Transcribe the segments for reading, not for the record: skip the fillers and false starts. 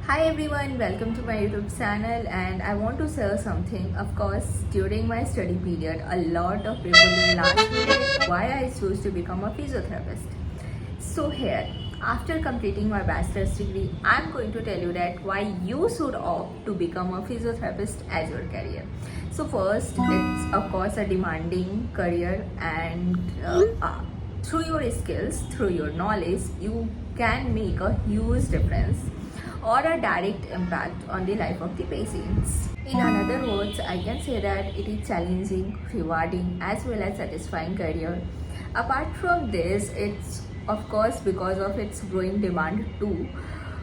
Hi everyone, welcome to my YouTube channel and I want to share something. Of course, during my study period, a lot of people will ask me that why I choose to become a physiotherapist. So here, after completing my bachelor's degree, I'm going to tell you that why you should opt to become a physiotherapist as your career. So first, it's of course a demanding career and through your skills, through your knowledge, you can make a huge difference or a direct impact on the life of the patients. In other words, I can say that it is challenging, rewarding, as well as satisfying career. Apart from this, it's of course because of its growing demand too,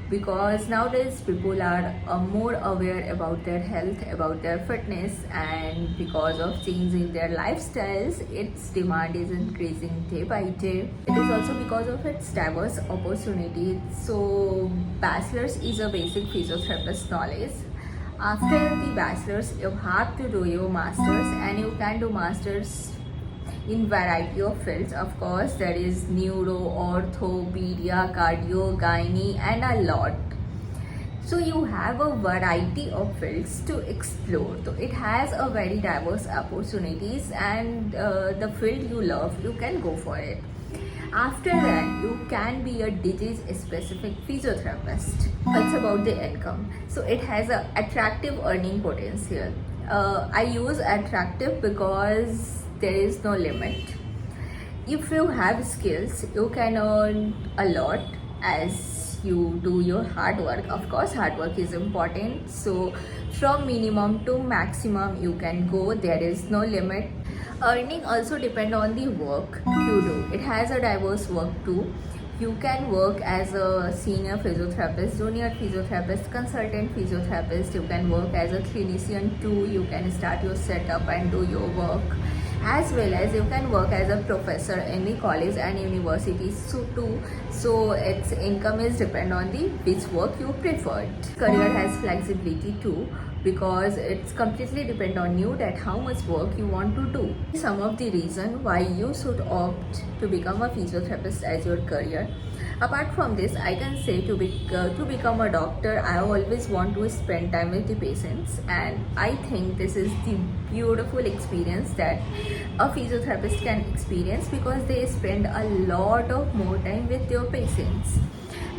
because nowadays people are more aware about their health, about their fitness, and because of changing their lifestyles, its demand is increasing day by day. It is also because of its diverse opportunities. So bachelor's is a basic physiotherapist knowledge. After the bachelor's, you have to do your master's, and you can do master's in variety of fields. Of course, there is neuro, ortho, pedia, cardio, gynae, and a lot. So you have a variety of fields to explore. So it has a very diverse opportunities, and the field you love, you can go for it. After that, you can be a disease specific physiotherapist. It's about the income. So it has a attractive earning potential. I use attractive because there is no limit. If you have skills, you can earn a lot as you do your hard work. Of course, hard work is important. So from minimum to maximum you can go. There is no limit. Earning also depend on the work you do. It has a diverse work too. You can work as a senior physiotherapist, junior physiotherapist, consultant physiotherapist. You can work as a clinician too. You can start your setup and do your work, as well as you can work as a professor in the college and universities too. So its income is depend on the which work you prefer. Career has flexibility too, because it's completely depend on you that how much work you want to do. Some of the reason why you should opt to become a physiotherapist as your career. Apart from this, I can say to become a doctor, I always want to spend time with the patients, and I think this is the beautiful experience that a physiotherapist can experience, because they spend a lot of more time with their patients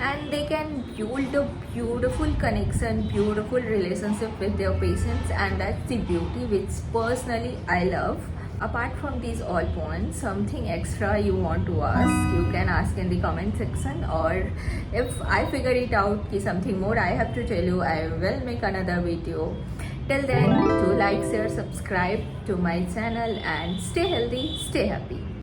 and they can build a beautiful connection, beautiful relationship with their patients, and that's the beauty which personally I love. Apart from these all points, something extra you want to ask, you can ask in the comment section, or if I figure it out something more I have to tell you, I will make another video. Till then, do like, share, subscribe to my channel, and stay healthy, stay happy.